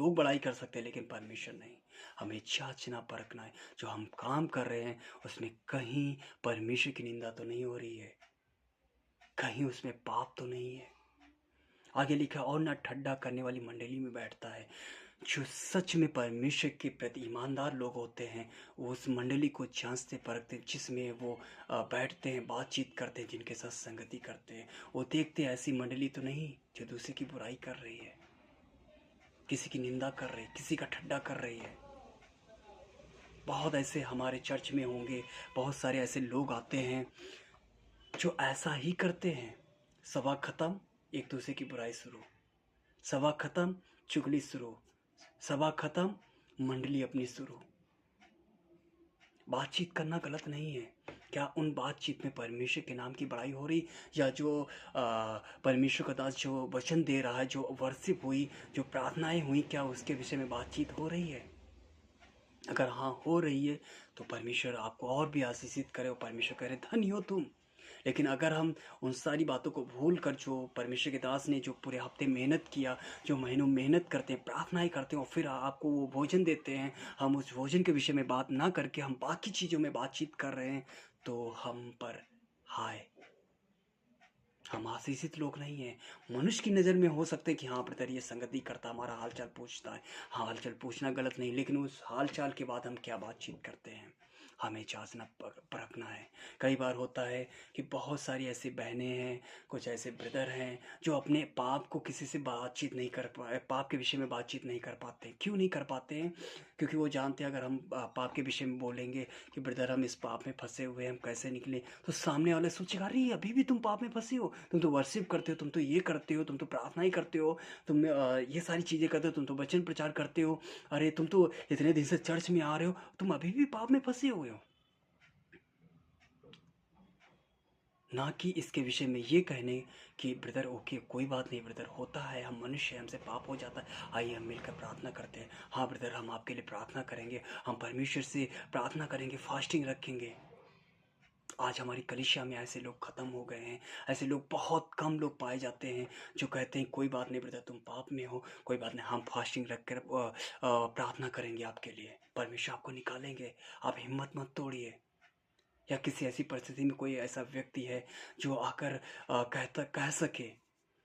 लोग बड़ाई कर सकते हैं लेकिन परमेश्वर नहीं। हमें जांचना परखना है, जो हम काम कर रहे हैं उसमें कहीं परमेश्वर की निंदा तो नहीं हो रही है, कहीं उसमें पाप तो नहीं है। आगे लिखा, और ना ठट्ठा करने वाली मंडली में बैठता है। जो सच में परमेश्वर के प्रति ईमानदार लोग होते हैं वो उस मंडली को जांचते परखते हैं जिसमें वो बैठते हैं, बातचीत करते हैं, जिनके साथ संगति करते हैं। वो देखते हैं ऐसी मंडली तो नहीं जो दूसरे की बुराई कर रही है, किसी की निंदा कर रही है, किसी का ठट्ठा कर रही है। बहुत ऐसे हमारे चर्च में होंगे, बहुत सारे ऐसे लोग आते हैं जो ऐसा ही करते हैं। सभा खत्म, एक दूसरे की बुराई शुरू, सभा खत्म, चुगली शुरू, सभा खत्म, मंडली अपनी शुरू। बातचीत करना गलत नहीं है, क्या उन बातचीत में परमेश्वर के नाम की बड़ाई हो रही, या जो परमेश्वर का दास जो वचन दे रहा है, जो वर्शिप हुई, जो प्रार्थनाएं हुई, क्या उसके विषय में बातचीत हो रही है? अगर हाँ हो रही है तो परमेश्वर आपको और भी आशीषित करे और परमेश्वर करे धन्य हो तुम। लेकिन अगर हम उन सारी बातों को भूल कर, जो परमेश्वर के दास ने जो पूरे हफ्ते मेहनत किया, जो महीनों मेहनत करते हैं, प्रार्थनाएं करते हैं और फिर आपको वो भोजन देते हैं, हम उस भोजन के विषय में बात ना करके हम बाकी चीज़ों में बातचीत कर रहे हैं, तो हम पर हाय, हम आशीषित लोग नहीं हैं। मनुष्य की नज़र में हो सकता है कि हाँ ब्रदर ये संगति करता, हमारा हालचाल पूछता है। हाँ, हालचाल पूछना गलत नहीं, लेकिन उस हालचाल के बाद हम क्या बातचीत करते हैं, हमें जांचना परखना है। कई बार होता है कि बहुत सारी ऐसी बहनें हैं, कुछ ऐसे ब्रदर हैं जो अपने पाप को किसी से बातचीत नहीं कर पाए, पाप के विषय में बातचीत नहीं कर पाते। क्यों नहीं कर पाते हैं? क्योंकि वो जानते हैं अगर हम पाप के विषय में बोलेंगे कि ब्रदर हम इस पाप में फंसे हुए हैं, हम कैसे निकले, तो सामने वाले सोचेगा अरे अभी भी तुम पाप में फंसे हो, तुम तो वर्शिप करते हो, तुम तो ये करते हो, तुम तो प्रार्थनाएं करते हो, तुम ये सारी चीज़ें करते हो, तुम तो वचन प्रचार करते हो, अरे तुम तो इतने दिन से चर्च में आ रहे हो, तुम अभी भी पाप में फंसे हुए हो। ना कि इसके विषय में ये कहने कि ब्रदर ओके कोई बात नहीं ब्रदर, होता है, हम मनुष्य हैं, हमसे पाप हो जाता है, आइए हम मिलकर प्रार्थना करते हैं। हाँ ब्रदर हम आपके लिए प्रार्थना करेंगे, हम परमेश्वर से प्रार्थना करेंगे, फास्टिंग रखेंगे। आज हमारी कलीसिया में ऐसे लोग ख़त्म हो गए हैं, ऐसे लोग बहुत कम लोग पाए जाते हैं जो कहते हैं कोई बात नहीं ब्रदर तुम पाप में हो, कोई बात नहीं, हम फास्टिंग रख कर प्रार्थना करेंगे आपके लिए, परमेश्वर आपको निकालेंगे, आप हिम्मत मत तोड़िए। या किसी ऐसी परिस्थिति में कोई ऐसा व्यक्ति है जो आकर कह सके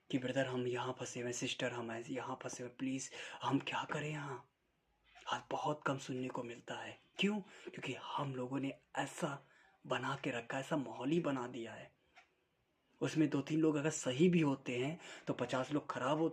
कि ब्रदर हम यहाँ फंसे हुए, सिस्टर हम ऐसे यहाँ फंसे हुए, प्लीज़ हम क्या करें यहाँ। आज बहुत कम सुनने को मिलता है। क्यों? क्योंकि हम लोगों ने ऐसा बना के रखा है, ऐसा माहौल ही बना दिया है। उसमें 2-3 लोग अगर सही भी होते हैं तो 50 लोग खराब होते